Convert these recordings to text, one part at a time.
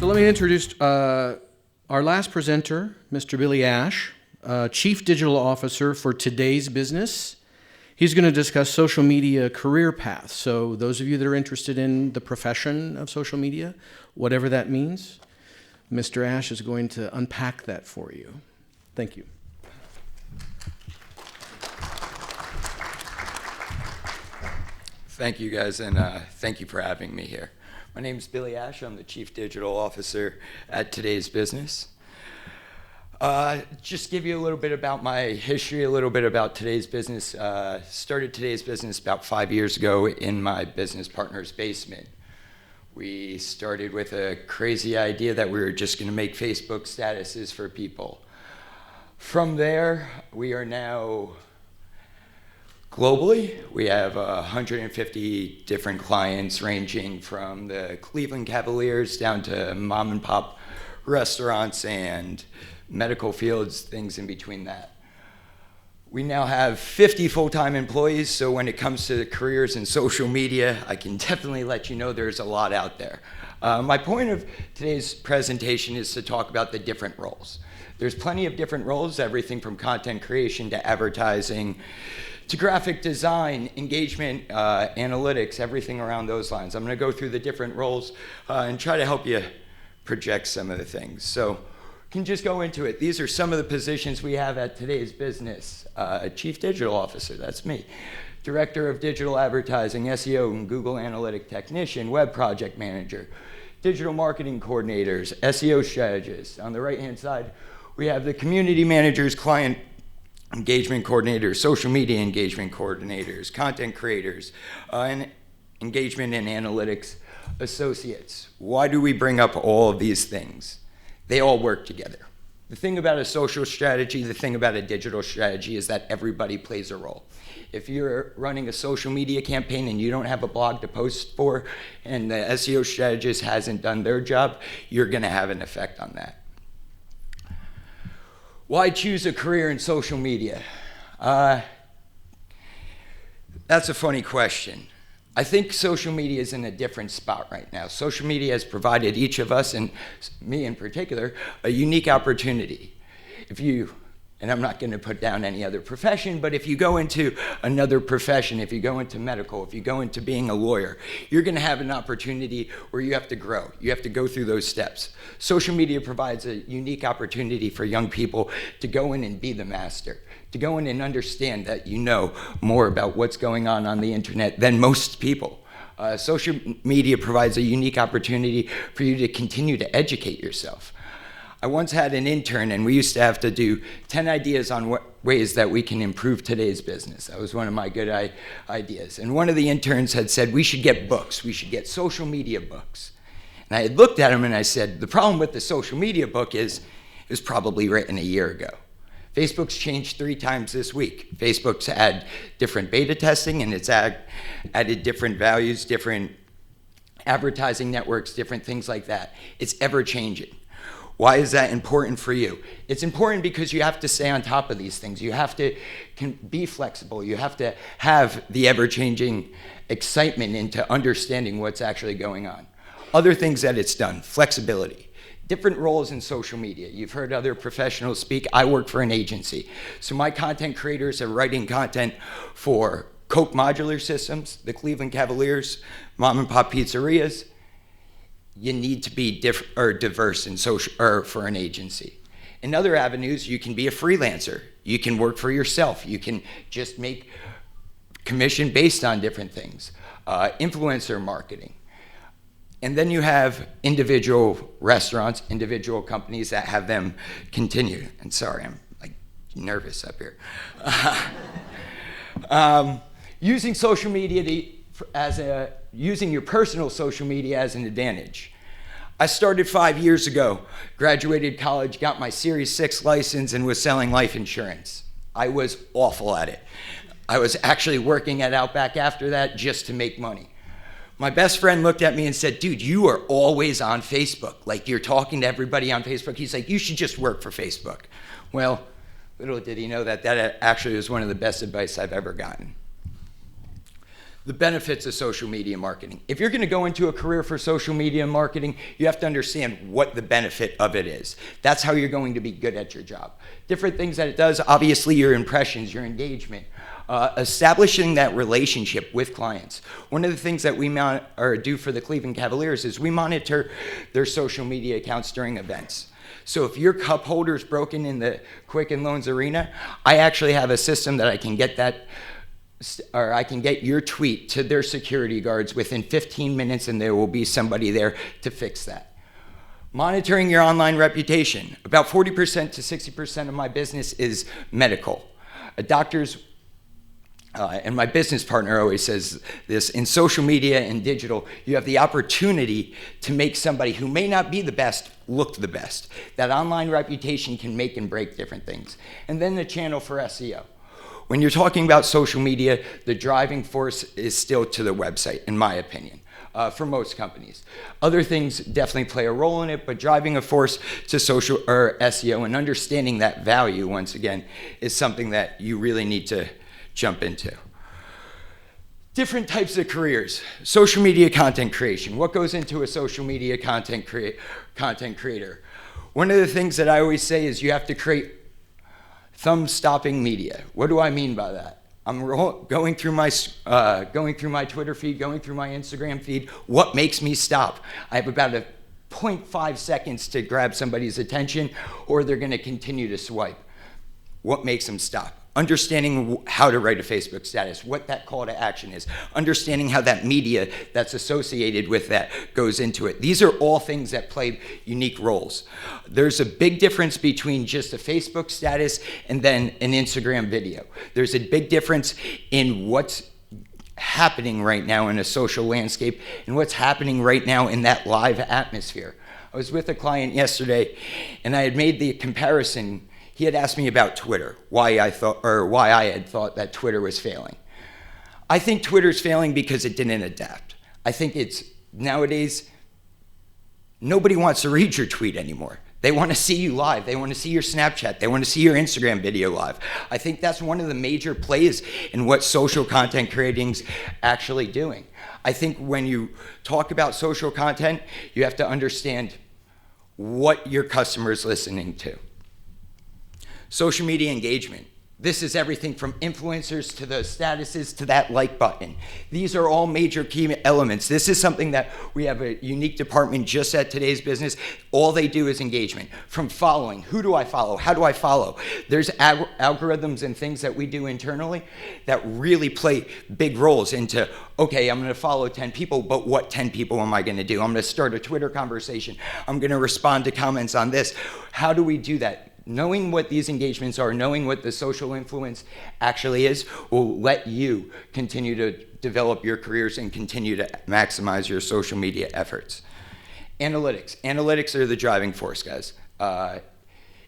let me introduce our last presenter, Mr. Billy Ash, Chief Digital Officer for Today's Business. He's going to discuss social media career paths. So those of you that are interested in the profession of social media, whatever that means, Mr. Ash is going to unpack that for you. Thank you. Thank you, guys, and thank you for having me here. My name is Billy Ash. I'm the Chief Digital Officer at Today's Business. Just give you a little bit about my history, a little bit about Today's Business. Started Today's Business about 5 years ago in my business partner's basement. We started with a crazy idea that we were just going to make Facebook statuses for people. From there, we are now globally. We have 150 different clients ranging from the Cleveland Cavaliers down to mom and pop restaurants and medical fields, things in between that. We now have 50 full-time employees, so when it comes to careers in social media, I can definitely let you know there's a lot out there. My point of today's presentation is to talk about the different roles. There's plenty of different roles, everything from content creation to advertising, to graphic design, engagement, analytics, everything around those lines. I'm going to go through the different roles and try to help you project some of the things. So can just go into it. These are some of the positions we have at Today's Business. Chief Digital Officer, that's me. Director of Digital Advertising, SEO and Google Analytic Technician, Web Project Manager, Digital Marketing Coordinators, SEO Strategists. On the right-hand side, we have the Community Managers, Client Engagement Coordinators, Social Media Engagement Coordinators, Content Creators, and Engagement and Analytics Associates. Why do we bring up all of these things? They all work together. The thing about a social strategy, the thing about a digital strategy is that everybody plays a role. If you're running a social media campaign and you don't have a blog to post for, and the SEO strategist hasn't done their job, you're gonna have an effect on that. Why choose a career in social media? That's a funny question. I think social media is in a different spot right now. Social media has provided each of us, and me in particular, a unique opportunity. And I'm not going to put down any other profession, but if you go into another profession, if you go into medical, if you go into being a lawyer, you're going to have an opportunity where you have to grow. You have to go through those steps. Social media provides a unique opportunity for young people to go in and be the master, to go in and understand that you know more about what's going on the internet than most people. Social media provides a unique opportunity for you to continue to educate yourself. I once had an intern, and we used to have to do 10 ideas on ways that we can improve today's business. That was one of my good ideas. And one of the interns had said, we should get books. We should get social media books. And I had looked at him and I said, the problem with the social media book is it was probably written a year ago. Facebook's changed 3 times this week. Facebook's had different beta testing, and it's added different values, different advertising networks, different things like that. It's ever changing. Why is that important for you? It's important because you have to stay on top of these things. You have to be flexible. You have to have the ever-changing excitement into understanding what's actually going on. Other things that it's done, flexibility. Different roles in social media. You've heard other professionals speak. I work for an agency. So my content creators are writing content for Coke Modular Systems, the Cleveland Cavaliers, mom and pop pizzerias. You need to be diverse in social, or for an agency. In other avenues, you can be a freelancer. You can work for yourself. You can just make commission based on different things. Influencer marketing. And then you have individual restaurants, individual companies that have them continue. And sorry, I'm like nervous up here. Using social media using your personal social media as an advantage. I started 5 years ago, graduated college, got my Series 6 license, and was selling life insurance. I was awful at it. I was actually working at Outback after that just to make money. My best friend looked at me and said, dude, you are always on Facebook. Like, you're talking to everybody on Facebook. He's like, you should just work for Facebook. Well, little did he know that actually was one of the best advice I've ever gotten. the benefits of social media marketing. If you're going to go into a career for social media marketing, you have to understand what the benefit of it is. That's how you're going to be good at your job. Different things that it does, obviously your impressions, your engagement, establishing that relationship with clients. One of the things that we do for the Cleveland Cavaliers is we monitor their social media accounts during events. So if your cup holder is broken in the Quicken Loans arena, I actually have a system that I can get your tweet to their security guards within 15 minutes, and there will be somebody there to fix that. Monitoring your online reputation. About 40% to 60% of my business is medical. Doctors, and my business partner always says this, in social media and digital, you have the opportunity to make somebody who may not be the best look the best. That online reputation can make and break different things. And then the channel for SEO. When you're talking about social media, the driving force is still to the website, in my opinion, for most companies. Other things definitely play a role in it, but driving a force to social or SEO and understanding that value, once again, is something that you really need to jump into. Different types of careers. Social media content creation. What goes into a social media content creator? One of the things that I always say is you have to create thumb-stopping media. What do I mean by that? I'm going through my Twitter feed, going through my Instagram feed. What makes me stop? I have about a 0.5 seconds to grab somebody's attention, or they're going to continue to swipe. What makes them stop? Understanding how to write a Facebook status, what that call to action is, understanding how that media that's associated with that goes into it. These are all things that play unique roles. There's a big difference between just a Facebook status and then an Instagram video. There's a big difference in what's happening right now in a social landscape and what's happening right now in that live atmosphere. I was with a client yesterday and I had made the comparison. He had asked me about Twitter, why I had thought that Twitter was failing. I think Twitter's failing because it didn't adapt. I think it's nowadays, nobody wants to read your tweet anymore. They want to see you live. They want to see your Snapchat. They want to see your Instagram video live. I think that's one of the major plays in what social content creating's actually doing. I think when you talk about social content, you have to understand what your customer is listening to. Social media engagement. This is everything from influencers to the statuses to that like button. These are all major key elements. This is something that we have a unique department just at Today's Business. All they do is engagement. From following, who do I follow? How do I follow? There's algorithms and things that we do internally that really play big roles into, okay, I'm gonna follow 10 people, but what 10 people am I gonna do? I'm gonna start a Twitter conversation. I'm gonna respond to comments on this. How do we do that? Knowing what these engagements are, knowing what the social influence actually is, will let you continue to develop your careers and continue to maximize your social media efforts. Analytics. Analytics are the driving force, guys.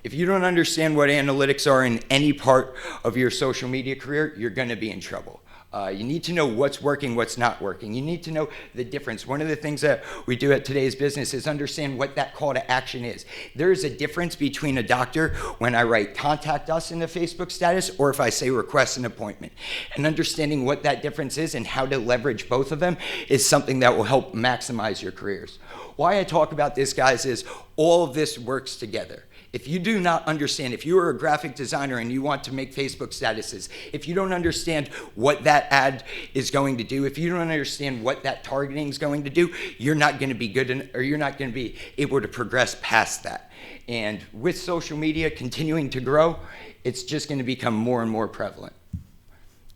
If you don't understand what analytics are in any part of your social media career, you're gonna be in trouble. You need to know what's working, what's not working. You need to know the difference. One of the things that we do at Today's Business is understand what that call to action is. There is a difference between a doctor when I write contact us in the Facebook status or if I say request an appointment. And understanding what that difference is and how to leverage both of them is something that will help maximize your careers. Why I talk about this, guys, is all of this works together. If you do not understand, if you are a graphic designer and you want to make Facebook statuses, if you don't understand what that ad is going to do, if you don't understand what that targeting is going to do, you're not going to be good or you're not going to be able to progress past that. And with social media continuing to grow, it's just going to become more and more prevalent.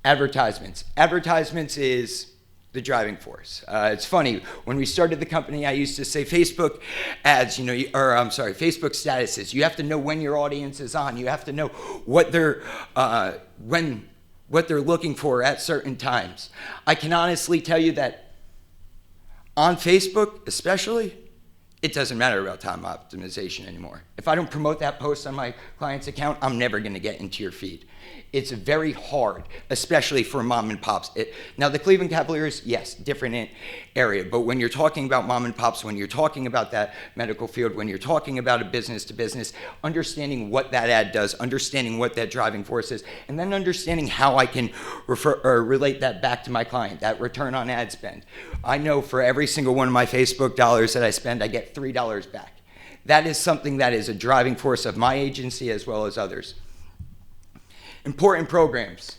Advertisements. Advertisements is the driving force. It's funny, when we started the company, I used to say Facebook ads, Facebook statuses. You have to know when your audience is on. You have to know what they're looking for at certain times. I can honestly tell you that on Facebook, especially, it doesn't matter about time optimization anymore. If I don't promote that post on my client's account, I'm never gonna get into your feed. It's very hard, especially for mom and pops. Now, the Cleveland Cavaliers, yes, different area, but when you're talking about mom and pops, when you're talking about that medical field, when you're talking about a business to business, understanding what that ad does, understanding what that driving force is, and then understanding how I can relate that back to my client, that return on ad spend. I know for every single one of my Facebook dollars that I spend, I get $3 back. That is something that is a driving force of my agency as well as others. Important programs.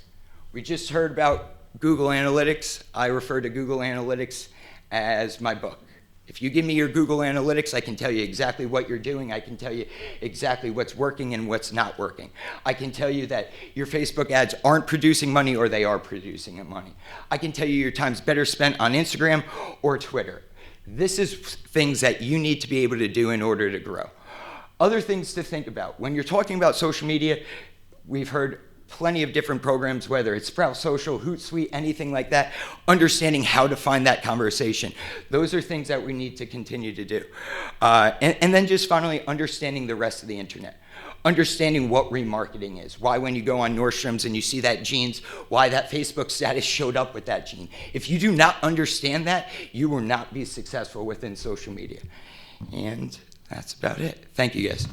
We just heard about Google Analytics. I refer to Google Analytics as my book. If you give me your Google Analytics, I can tell you exactly what you're doing. I can tell you exactly what's working and what's not working. I can tell you that your Facebook ads aren't producing money or they are producing money. I can tell you your time's better spent on Instagram or Twitter. This is things that you need to be able to do in order to grow. Other things to think about. When you're talking about social media, we've heard plenty of different programs, whether it's Sprout Social, Hootsuite, anything like that, understanding how to find that conversation. Those are things that we need to continue to do. And then just finally, understanding the rest of the internet. Understanding what remarketing is. Why when you go on Nordstrom's and you see that jeans, why that Facebook status showed up with that jean. If you do not understand that, you will not be successful within social media. And that's about it. Thank you, guys.